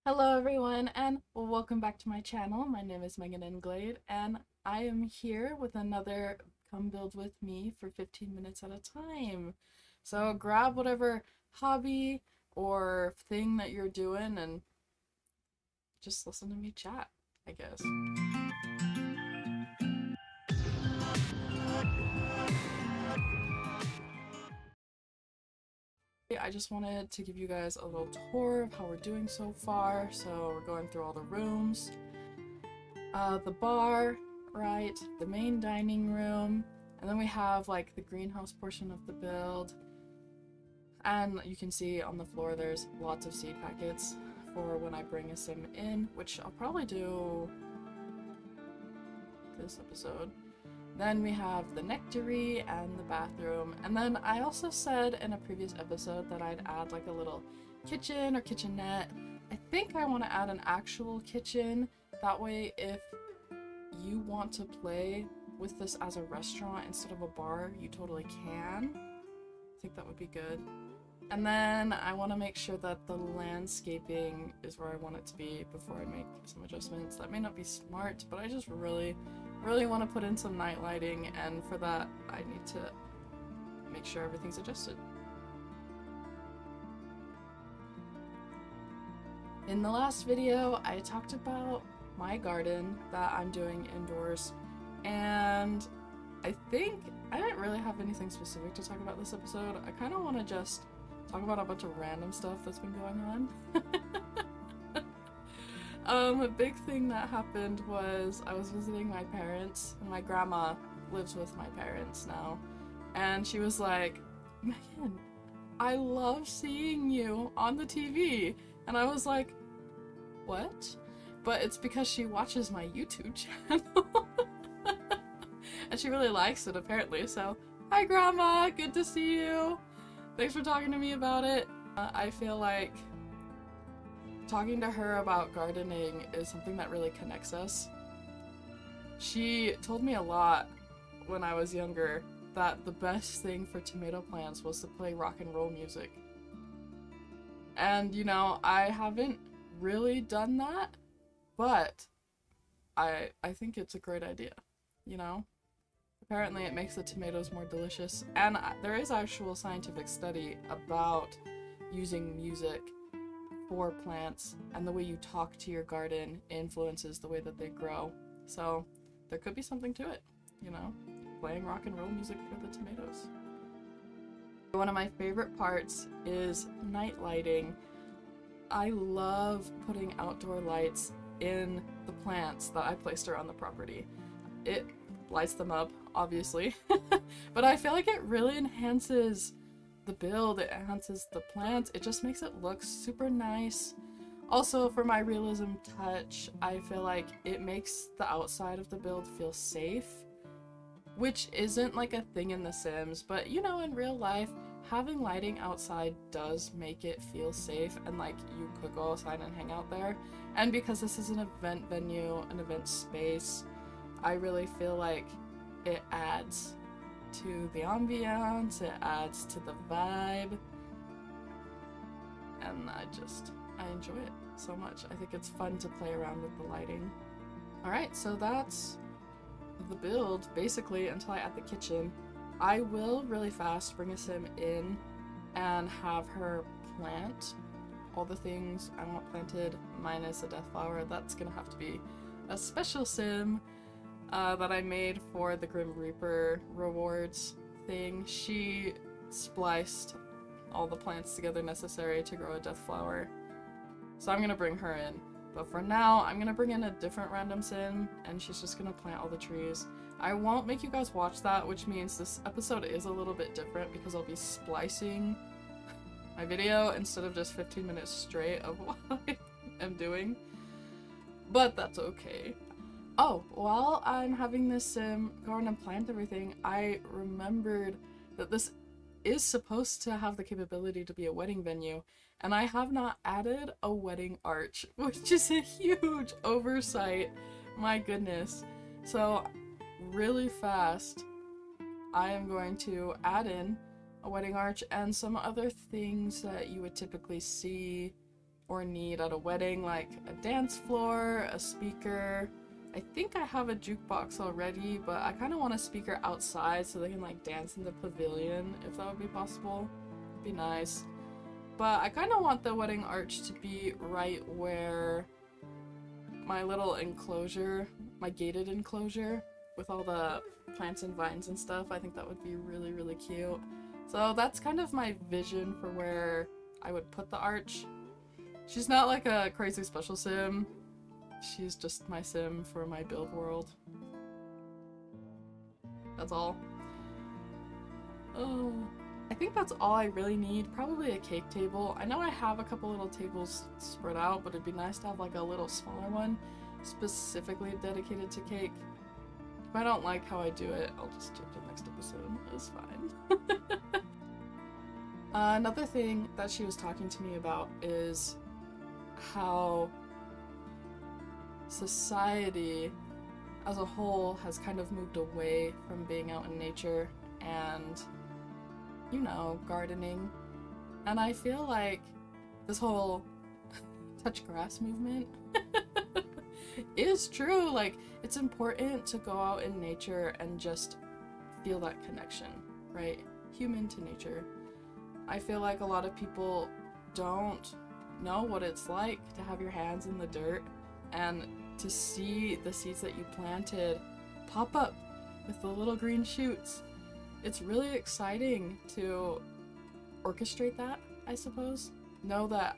Hello everyone and welcome back to my channel. My name is Megan nGlade and I am here with another Come Build With Me for 15 minutes at a time. So grab whatever hobby or thing that you're doing and just listen to me chat, I guess. I just wanted to give you guys a little tour of how we're doing so far. So we're going through all the rooms. The bar, right, the main dining room, and then we have like the greenhouse portion of the build. And you can see on the floor there's lots of seed packets for when I bring a sim in, which I'll probably do this episode. Then we have the nectary and the bathroom, and then I also said in a previous episode that I'd add like a little kitchen or kitchenette. I think I want to add an actual kitchen, that way if you want to play with this as a restaurant instead of a bar, you totally can. I think that would be good. And then I want to make sure that the landscaping is where I want it to be before I make some adjustments. That may not be smart, but I just really want to put in some night lighting, and for that I need to make sure everything's adjusted. In the last video, I talked about my garden that I'm doing indoors, and I think I didn't really have anything specific to talk about this episode. I kind of want to just talk about a bunch of random stuff that's been going on. A big thing that happened was I was visiting my parents, and my grandma lives with my parents now, and she was like, "Megan, I love seeing you on the TV," and I was like, "What?" But it's because she watches my YouTube channel. And she really likes it apparently, so hi grandma, good to see you. Thanks for talking to me about it. I feel like talking to her about gardening is something that really connects us. She told me a lot when I was younger that the best thing for tomato plants was to play rock and roll music. And you know, I haven't really done that, but I think it's a great idea, you know? Apparently it makes the tomatoes more delicious, and there is actual scientific study about using music for plants, and the way you talk to your garden influences the way that they grow. So there could be something to it, you know, playing rock and roll music for the tomatoes. One of my favorite parts is night lighting. I love putting outdoor lights in the plants that I placed around the property. It lights them up, obviously, but I feel like it really enhances the build, it enhances the plants, it just makes it look super nice. Also, for my realism touch, I feel like it makes the outside of the build feel safe, which isn't like a thing in The Sims, but you know, in real life, having lighting outside does make it feel safe and like you could go outside and hang out there. And because this is an event venue, an event space, I really feel like it adds to the ambiance, it adds to the vibe, and I enjoy it so much. I think it's fun to play around with the lighting. Alright, so that's the build, basically, until I add the kitchen. I will really fast bring a sim in and have her plant all the things I want planted, minus a death flower. That's gonna have to be a special sim that I made for the Grim Reaper rewards thing. She spliced all the plants together necessary to grow a death flower, so I'm gonna bring her in. But for now, I'm gonna bring in a different random sim, and she's just gonna plant all the trees. I won't make you guys watch that, which means this episode is a little bit different because I'll be splicing my video instead of just 15 minutes straight of what I am doing. But that's okay. Oh, while I'm having this sim go around and plant everything, I remembered that this is supposed to have the capability to be a wedding venue, and I have not added a wedding arch, which is a huge oversight. My goodness. So really fast, I am going to add in a wedding arch and some other things that you would typically see or need at a wedding, like a dance floor, a speaker. I think I have a jukebox already, but I kind of want a speaker outside so they can like dance in the pavilion, if that would be possible. It'd be nice. But I kind of want the wedding arch to be right where my little enclosure, my gated enclosure with all the plants and vines and stuff. I think that would be really, really cute. So that's kind of my vision for where I would put the arch. She's not like a crazy special sim. She's just my sim for my build world. That's all. Oh, I think that's all I really need. Probably a cake table. I know I have a couple little tables spread out, but it'd be nice to have like a little smaller one specifically dedicated to cake. If I don't like how I do it, I'll just do it the next episode. It's fine. Another thing that she was talking to me about is how society as a whole has kind of moved away from being out in nature and, you know, gardening. And I feel like this whole touch grass movement is true. Like, it's important to go out in nature and just feel that connection, right? Human to nature. I feel like a lot of people don't know what it's like to have your hands in the dirt and to see the seeds that you planted pop up with the little green shoots. It's really exciting to orchestrate that, I suppose. Know that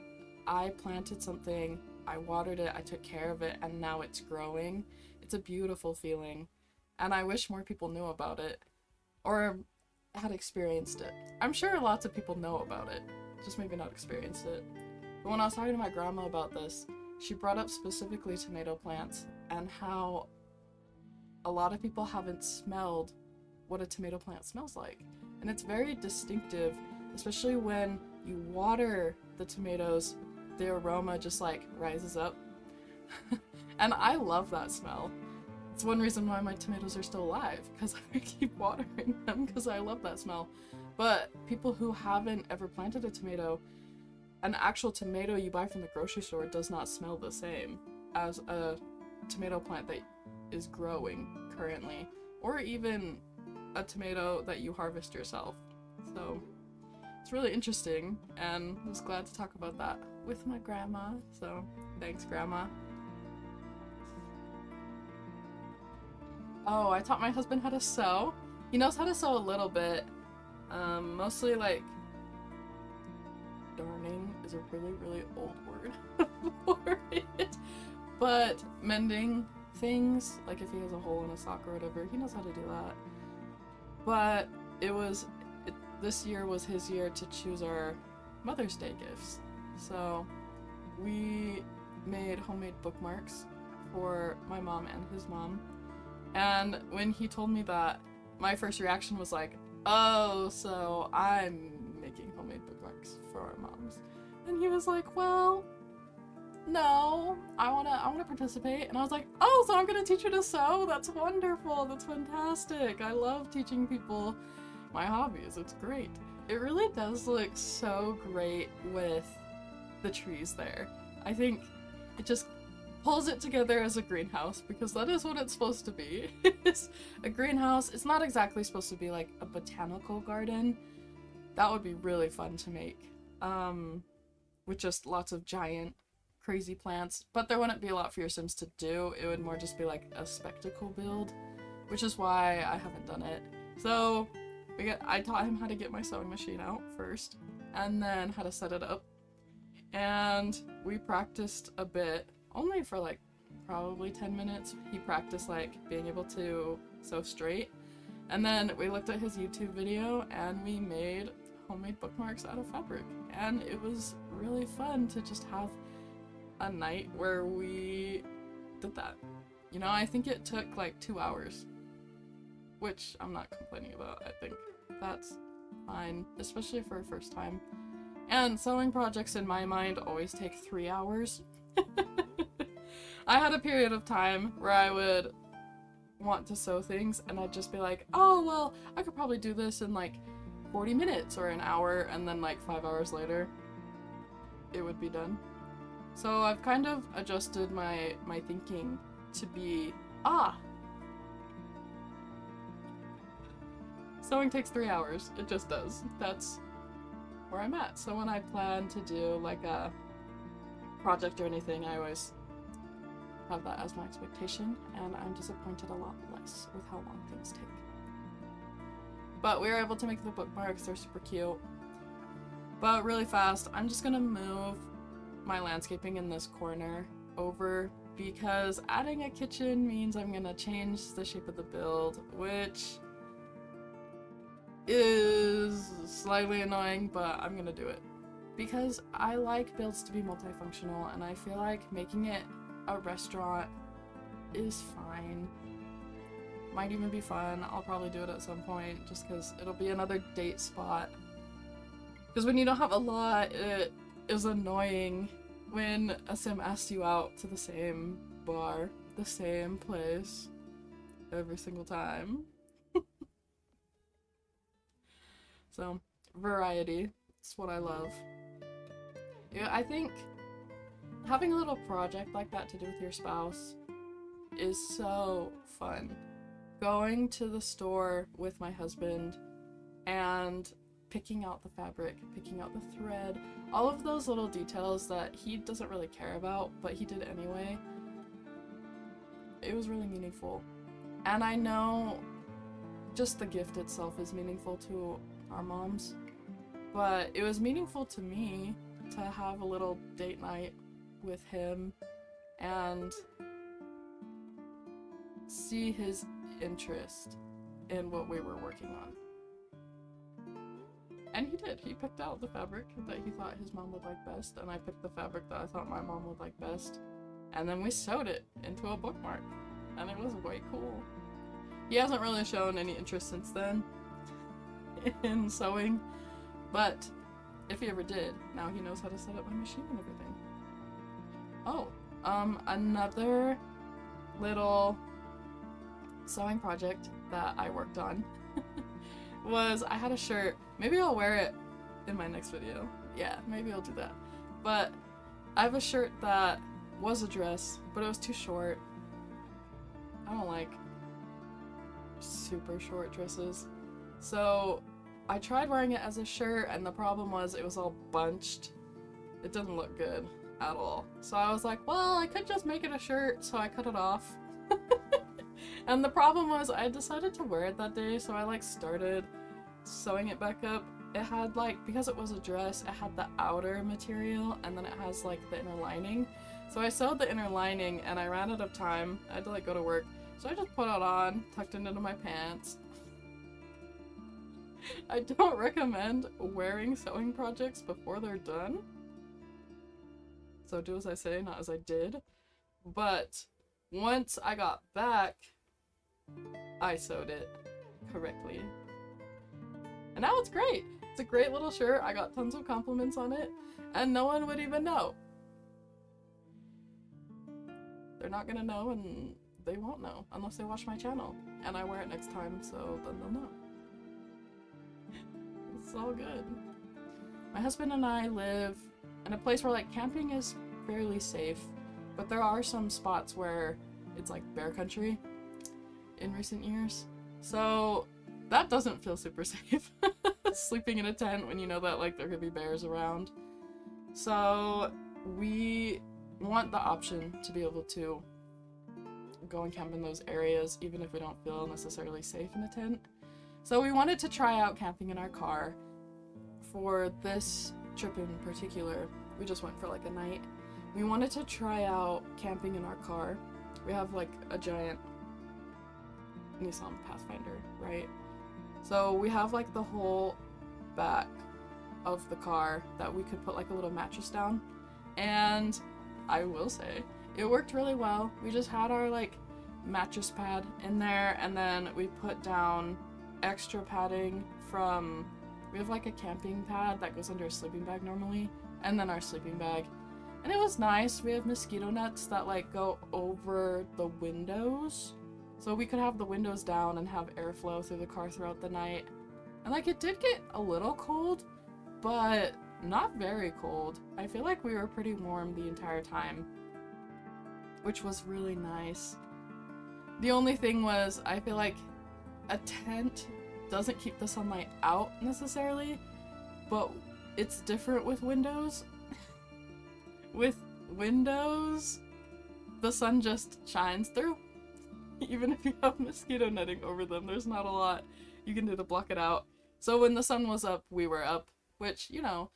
I planted something, I watered it, I took care of it, and now it's growing. It's a beautiful feeling, and I wish more people knew about it or had experienced it. I'm sure lots of people know about it, just maybe not experienced it. But when I was talking to my grandma about this, she brought up specifically tomato plants and how a lot of people haven't smelled what a tomato plant smells like. And it's very distinctive, especially when you water the tomatoes, the aroma just like rises up. And I love that smell. It's one reason why my tomatoes are still alive, because I keep watering them because I love that smell. But people who haven't ever planted a tomato, an actual tomato you buy from the grocery store does not smell the same as a tomato plant that is growing currently, or even a tomato that you harvest yourself. So it's really interesting, and I was glad to talk about that with my grandma. So thanks, Grandma. Oh, I taught my husband how to sew. He knows how to sew a little bit. Mostly like darning is a really, really old word for it. But mending things, like if he has a hole in a sock or whatever, he knows how to do that. But this year was his year to choose our Mother's Day gifts. So we made homemade bookmarks for my mom and his mom. And when he told me that, my first reaction was like, oh, so I'm making homemade bookmarks for our moms. And he was like, well, no, I wanna participate. And I was like, oh, so I'm gonna teach you to sew? That's wonderful, that's fantastic. I love teaching people my hobbies, it's great. It really does look so great with the trees there. I think it just pulls it together as a greenhouse, because that is what it's supposed to be. It's a greenhouse. It's not exactly supposed to be like a botanical garden. That would be really fun to make, with just lots of giant crazy plants, but there wouldn't be a lot for your Sims to do. It would more just be like a spectacle build, which is why I haven't done it. So I taught him how to get my sewing machine out first, and then how to set it up, and we practiced a bit. Only for like probably 10 minutes. He practiced like being able to sew straight. And then we looked at his YouTube video and we made homemade bookmarks out of fabric. And it was really fun to just have a night where we did that. You know, I think it took like 2 hours, which I'm not complaining about. I think that's fine, especially for a first time. And sewing projects in my mind always take 3 hours. I had a period of time where I would want to sew things and I'd just be like, oh, well, I could probably do this in like 40 minutes or an hour, and then like 5 hours later, it would be done. So I've kind of adjusted my thinking to be, sewing takes 3 hours. It just does. That's where I'm at. So when I plan to do like a project or anything, I always have that as my expectation, and I'm disappointed a lot less with how long things take. But we were able to make the bookmarks. They're super cute. But really fast, I'm just gonna move my landscaping in this corner over because adding a kitchen means I'm gonna change the shape of the build, which is slightly annoying, but I'm gonna do it. Because I like builds to be multifunctional, and I feel like making it a restaurant is fine. Might even be fun. I'll probably do it at some point, just because it'll be another date spot. Because when you don't have a lot, it is annoying when a sim asks you out to the same bar, the same place, every single time. So, variety. It's what I love. Yeah, I think having a little project like that to do with your spouse is so fun. Going to the store with my husband and picking out the fabric, picking out the thread, all of those little details that he doesn't really care about, but he did anyway. It was really meaningful. And I know just the gift itself is meaningful to our moms, but it was meaningful to me to have a little date night with him and see his interest in what we were working on. And he did. He picked out the fabric that he thought his mom would like best, and I picked the fabric that I thought my mom would like best. And then we sewed it into a bookmark, and it was way cool. He hasn't really shown any interest since then in sewing, but if he ever did, now he knows how to set up my machine and everything. Oh, another little sewing project that I worked on was I had a shirt. Maybe I'll wear it in my next video. Yeah, maybe I'll do that. But I have a shirt that was a dress, but it was too short. I don't like super short dresses. So I tried wearing it as a shirt, and the problem was it was all bunched. It didn't look good at all. So I was like, well, I could just make it a shirt, so I cut it off. And the problem was I decided to wear it that day, so I started sewing it back up. It had because it was a dress, it had the outer material, and then it has the inner lining. So I sewed the inner lining, and I ran out of time. I had to go to work. So I just put it on, tucked it into my pants. I don't recommend wearing sewing projects before they're done. So do as I say, not as I did. But once I got back, I sewed it correctly. And now it's great. It's a great little shirt. I got tons of compliments on it, and no one would even know. They're not gonna know, and they won't know unless they watch my channel. And I wear it next time, so then they'll know. It's all good. My husband and I live in a place where camping is fairly safe, but there are some spots where it's bear country in recent years. So that doesn't feel super safe. Sleeping in a tent when you know that there could be bears around. So we want the option to be able to go and camp in those areas, even if we don't feel necessarily safe in a tent. So we wanted to try out camping in our car. For this trip in particular, we just went for a night. We wanted to try out camping in our car. We have a giant Nissan Pathfinder, right? So we have the whole back of the car that we could put a little mattress down. And I will say, it worked really well. We just had our mattress pad in there, and then we put down extra padding from, we have a camping pad that goes under a sleeping bag normally, and then our sleeping bag. And it was nice. We have mosquito nets that go over the windows, so we could have the windows down and have airflow through the car throughout the night. And it did get a little cold, but not very cold. I feel like we were pretty warm the entire time, which was really nice. The only thing was, I feel like a tent doesn't keep the sunlight out necessarily, but it's different with windows. With windows, the sun just shines through. Even if you have mosquito netting over them, there's not a lot you can do to block it out. So when the sun was up, we were up, which, you know,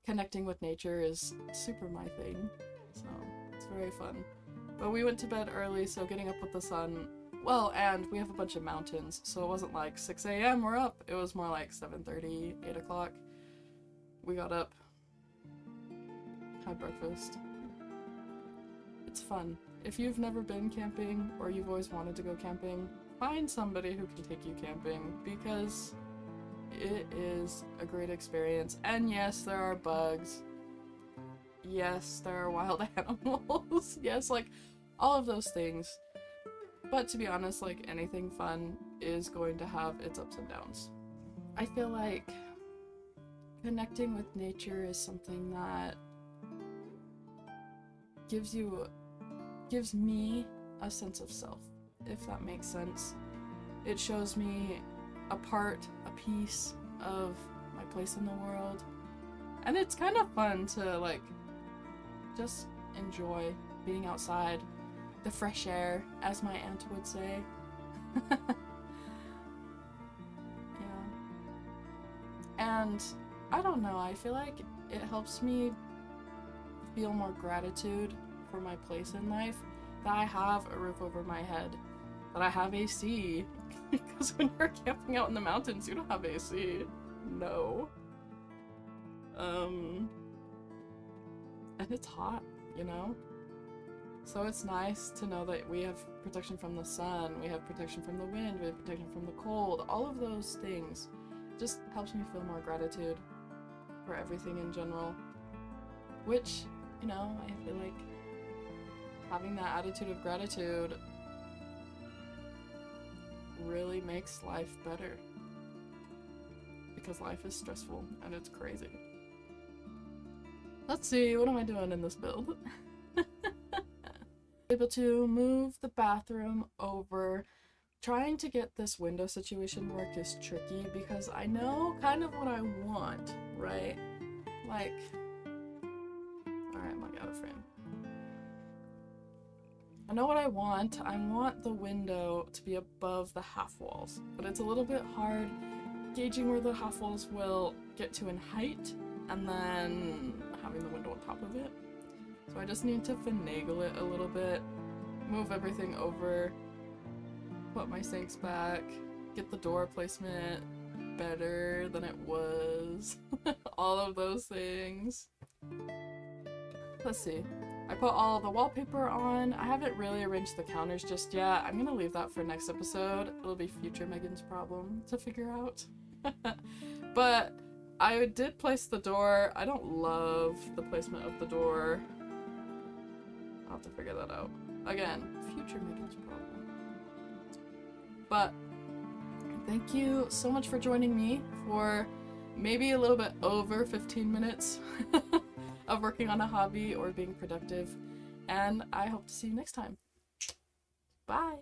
connecting with nature is super my thing, so it's very fun. But we went to bed early, so getting up with the sun, well, and we have a bunch of mountains, so it wasn't like 6 a.m. we're up, it was more like 7:30, 8 o'clock. We got up, had breakfast. It's fun. If you've never been camping, or you've always wanted to go camping, find somebody who can take you camping, because it is a great experience. And yes, there are bugs. Yes, there are wild animals. Yes, like, all of those things. But to be honest, like, anything fun is going to have its ups and downs. I feel like connecting with nature is something that gives me a sense of self, if that makes sense. It shows me a piece of my place in the world. And it's kind of fun to, like, just enjoy being outside, the fresh air, as my aunt would say. Yeah. And I don't know, I feel like it helps me feel more gratitude for my place in life, that I have a roof over my head, that I have AC, because when you're camping out in the mountains, you don't have AC. No. And it's hot, you know? So it's nice to know that we have protection from the sun, we have protection from the wind, we have protection from the cold, all of those things just helps me feel more gratitude for everything in general. Which, you know, I feel like having that attitude of gratitude really makes life better. Because life is stressful and it's crazy. Let's see, what am I doing in this build? Able to move the bathroom over. Trying to get this window situation work is tricky because I know kind of what I want, right? Like, alright, I'm like out of frame. I know what I want. I want the window to be above the half walls, but it's a little bit hard gauging where the half walls will get to in height and then having the window on top of it. So I just need to finagle it a little bit, move everything over, put my sinks back, get the door placement better than it was, all of those things. Let's see. I put all the wallpaper on. I haven't really arranged the counters just yet. I'm gonna leave that for next episode. It'll be future Megan's problem to figure out. But I did place the door. I don't love the placement of the door. I'll have to figure that out. Again, future Megan's problem. But thank you so much for joining me for maybe a little bit over 15 minutes of working on a hobby or being productive. And I hope to see you next time. Bye!